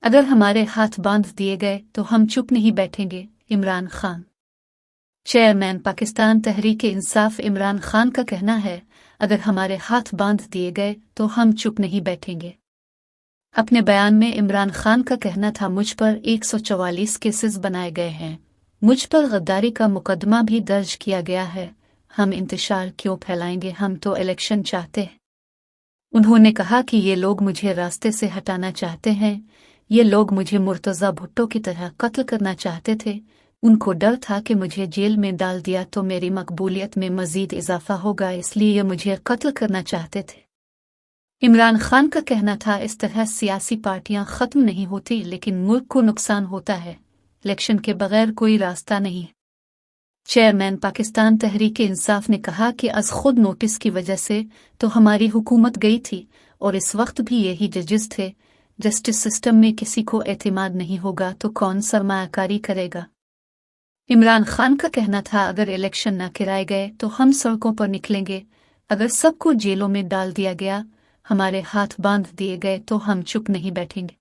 अगर हमारे हाथ बांध दिए गए तो हम चुप नहीं बैठेंगे। इमरान खान। चेयरमैन पाकिस्तान तहरीक इंसाफ इमरान खान का कहना है, अगर हमारे हाथ बांध दिए गए तो हम चुप नहीं बैठेंगे। अपने बयान में इमरान खान का कहना था, मुझ पर 144 केसेस बनाए गए हैं, मुझ पर गद्दारी का मुकदमा भी दर्ज किया गया है, हम इंतशार क्यों फैलाएंगे, हम तो इलेक्शन चाहते हैं। उन्होंने कहा कि ये लोग मुझे रास्ते से हटाना चाहते हैं, ये लोग मुझे मुर्तज़ा भुट्टो की तरह कत्ल करना चाहते थे, उनको डर था कि मुझे जेल में डाल दिया तो मेरी मकबूलियत में मजीद इजाफा होगा, इसलिए ये मुझे कत्ल करना चाहते थे। इमरान खान का कहना था, इस तरह सियासी पार्टियां खत्म नहीं होती लेकिन मुल्क को नुकसान होता है, इलेक्शन के बगैर कोई रास्ता नहीं। चेयरमैन पाकिस्तान तहरीक इंसाफ ने कहा कि अज खुद नोटिस की वजह से तो हमारी हुकूमत गई थी और इस वक्त भी यही जजेस थे। जस्टिस सिस्टम में किसी को एतमाद नहीं होगा तो कौन सरमायाकारी करेगा। इमरान खान का कहना था, अगर इलेक्शन न कराए गए तो हम सड़कों पर निकलेंगे, अगर सबको जेलों में डाल दिया गया, हमारे हाथ बांध दिए गए तो हम चुप नहीं बैठेंगे।